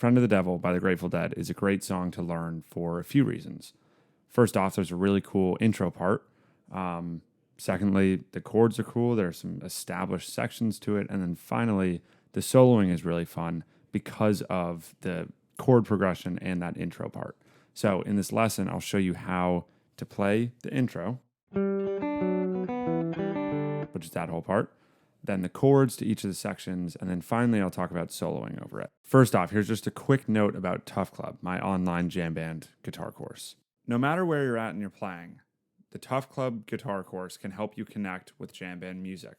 Friend of the Devil by the Grateful Dead is a great song to learn for a few reasons. First off, there's a really cool intro part. Secondly, the chords are cool. There's some established sections to it. And then finally, the soloing is really fun because of the chord progression and that intro part. So in this lesson, I'll show you how to play the intro, which is that whole part, then the chords to each of the sections, and then finally I'll talk about soloing over it. First off, here's just a quick note about Tuff.Club, my online jam band guitar course. No matter where you're at in your playing, the Tuff.Club guitar course can help you connect with jam band music.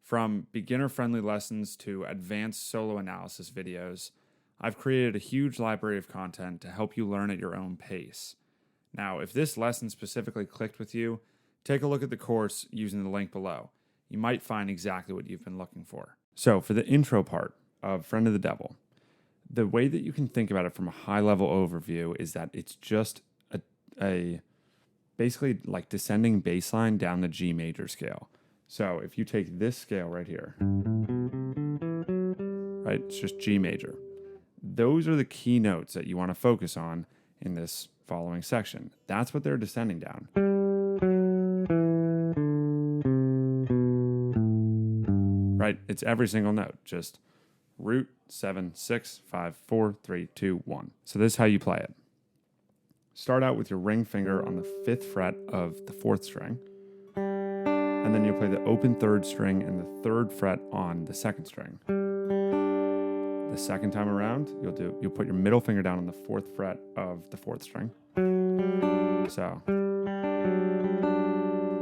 From beginner-friendly lessons to advanced solo analysis videos, I've created a huge library of content to help you learn at your own pace. Now, if this lesson specifically clicked with you, take a look at the course using the link below. You might find exactly what you've been looking for. So for the intro part of Friend of the Devil, the way that you can think about it from a high-level overview is that it's just a basically like descending bass line down the G major scale. So if you take this scale right here, right, it's just G major. Those are the key notes that you want to focus on in this following section. That's what they're descending down. Right? It's every single note, just root, 7, 6, 5, 4, 3, 2, 1. So this is how you play it. Start out with your ring finger on the 5th fret of the 4th string, and then you'll play the open 3rd string and the 3rd fret on the 2nd string. The second time around, you'll put your middle finger down on the 4th fret of the 4th string. So,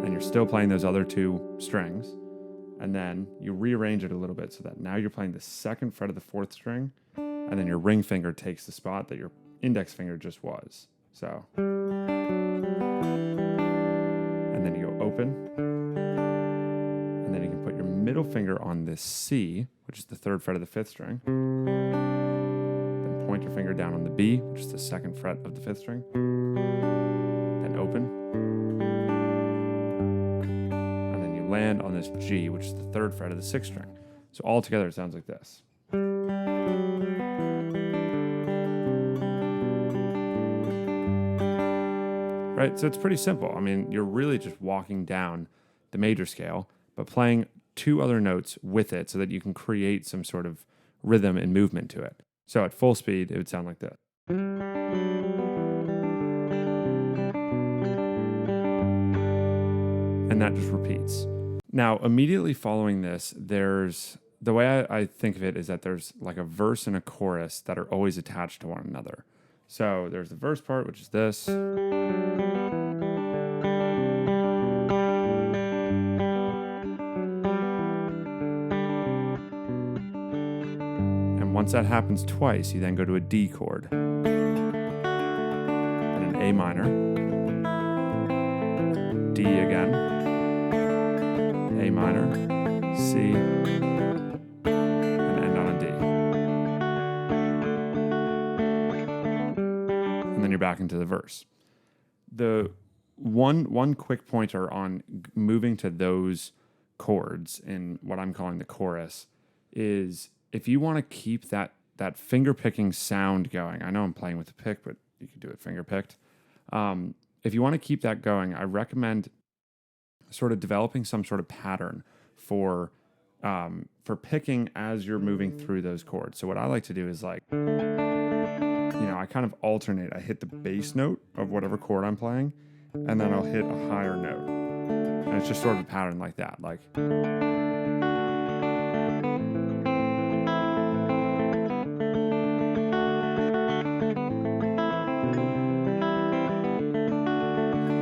and you're still playing those other 2 strings, and then you rearrange it a little bit so that now you're playing the 2nd fret of the 4th string, and then your ring finger takes the spot that your index finger just was. So, and then you go open, and then you can put your middle finger on this C, which is the 3rd fret of the 5th string, then point your finger down on the B, which is the 2nd fret of the 5th string, then open, and then you land on this G, which is the 3rd fret of the 6th string. So all together it sounds like this. Right, so it's pretty simple. I mean, you're really just walking down the major scale, but playing 2 other notes with it so that you can create some sort of rhythm and movement to it. So at full speed, it would sound like this. And that just repeats. Now, immediately following this, the way I think of it is that there's like a verse and a chorus that are always attached to one another. So there's the verse part, which is this. And once that happens twice, you then go to a D chord, and an A minor, D again, A minor, C, and end on a D. And then you're back into the verse. The one quick pointer on moving to those chords in what I'm calling the chorus is if you want to keep that finger picking sound going. I know I'm playing with the pick, but you can do it finger picked. If you want to keep that going, I recommend sort of developing some sort of pattern for picking as you're moving through those chords. So what I like to do is like, I kind of alternate. I hit the bass note of whatever chord I'm playing, and then I'll hit a higher note. And it's just sort of a pattern like that. Like,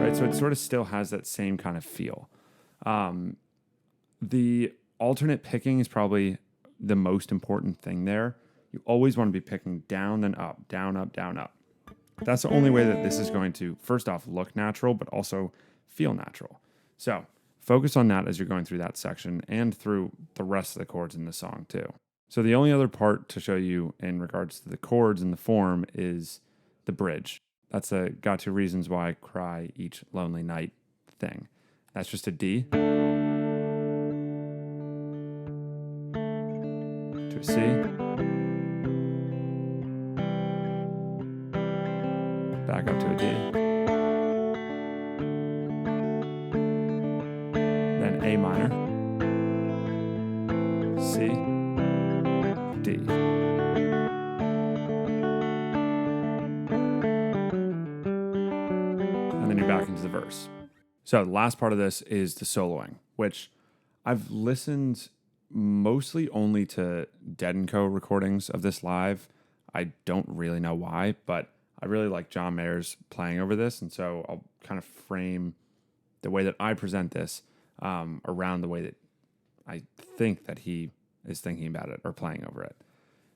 right? So it sort of still has that same kind of feel. The alternate picking is probably the most important thing there. You always want to be picking down, then up, down, up, down, up. That's the only way that this is going to, first off, look natural, but also feel natural. So focus on that as you're going through that section and through the rest of the chords in the song too. So the only other part to show you in regards to the chords and the form is the bridge. That's a got 2 reasons why I cry each lonely night thing. That's just a D to a C C, D. And then you're back into the verse. So the last part of this is the soloing, which I've listened mostly only to Dead & Co. recordings of this live. I don't really know why, but I really like John Mayer's playing over this, and so I'll kind of frame the way that I present this around the way that I think that he is thinking about it or playing over it.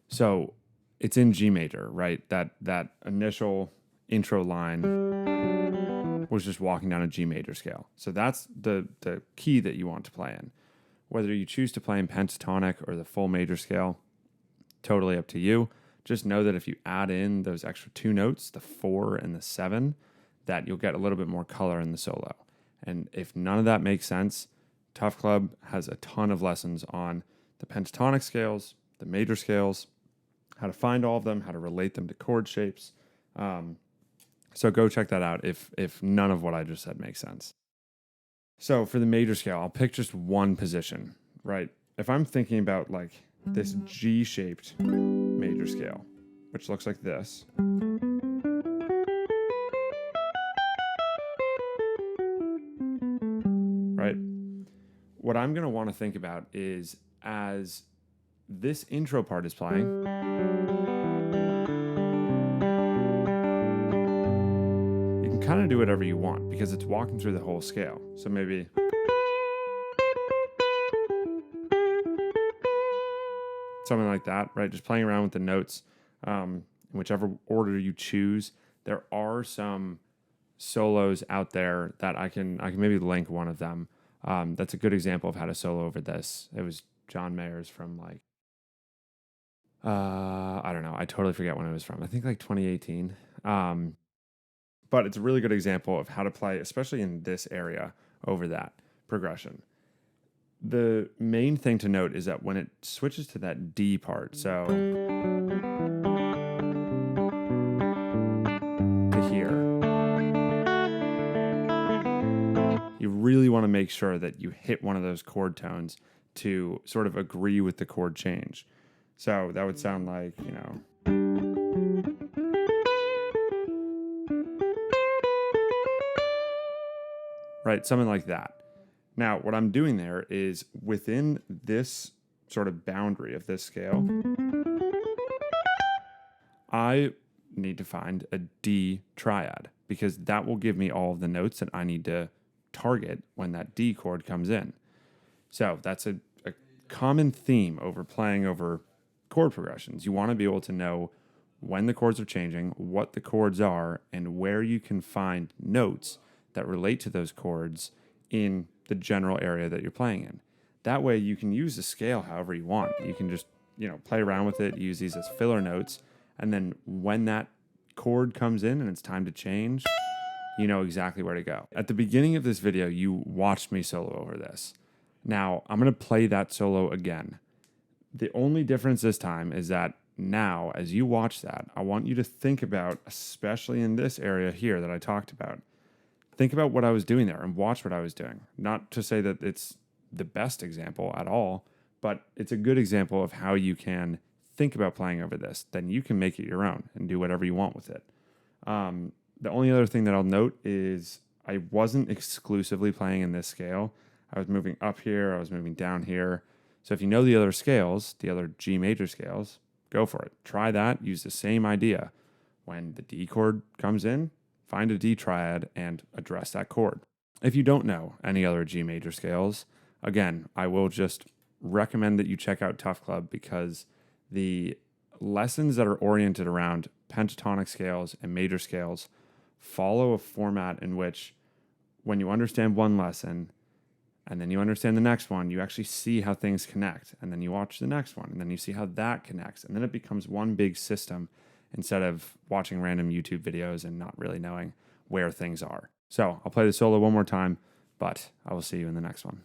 So it's in G major, right? That initial intro line was just walking down a G major scale. So that's the key that you want to play in. Whether you choose to play in pentatonic or the full major scale, totally up to you. Just know that if you add in those extra two notes, the 4 and the 7, that you'll get a little bit more color in the solo. And if none of that makes sense, Tuff.Club has a ton of lessons on the pentatonic scales, the major scales, how to find all of them, how to relate them to chord shapes. So go check that out if none of what I just said makes sense. So for the major scale, I'll pick just one position, right? If I'm thinking about like this G-shaped major scale, which looks like this, right? What I'm going to want to think about is as this intro part is playing, you can kind of do whatever you want because it's walking through the whole scale. So maybe something like that, right? Just playing around with the notes, in whichever order you choose. There are some solos out there that I can maybe link one of them. That's a good example of how to solo over this. It was John Mayer's from like, I don't know. I totally forget when it was from. I think like 2018. But it's a really good example of how to play, especially in this area, over that progression. The main thing to note is that when it switches to that D part, so to here, you really want to make sure that you hit one of those chord tones to sort of agree with the chord change. So that would sound like, right, something like that. Now, what I'm doing there is within this sort of boundary of this scale, I need to find a D triad because that will give me all of the notes that I need to target when that D chord comes in. So that's a common theme over playing over chord progressions. You want to be able to know when the chords are changing, what the chords are, and where you can find notes that relate to those chords in the general area that you're playing in. That way you can use the scale however you want. You can just, play around with it, use these as filler notes, and then when that chord comes in and it's time to change, you know exactly where to go. At the beginning of this video, you watched me solo over this. Now, I'm going to play that solo again. The only difference this time is that now, as you watch that, I want you to think about, especially in this area here that I talked about, think about what I was doing there and watch what I was doing. Not to say that it's the best example at all, but it's a good example of how you can think about playing over this. Then you can make it your own and do whatever you want with it. The only other thing that I'll note is I wasn't exclusively playing in this scale. I was moving up here, I was moving down here. So if you know the other scales, the other G major scales, go for it. Try that, use the same idea. When the D chord comes in, find a D triad and address that chord. If you don't know any other G major scales, again, I will just recommend that you check out Tuff.Club because the lessons that are oriented around pentatonic scales and major scales follow a format in which when you understand one lesson and then you understand the next one, you actually see how things connect. And then you watch the next one and then you see how that connects. And then it becomes one big system instead of watching random YouTube videos and not really knowing where things are. So I'll play the solo one more time, but I will see you in the next one.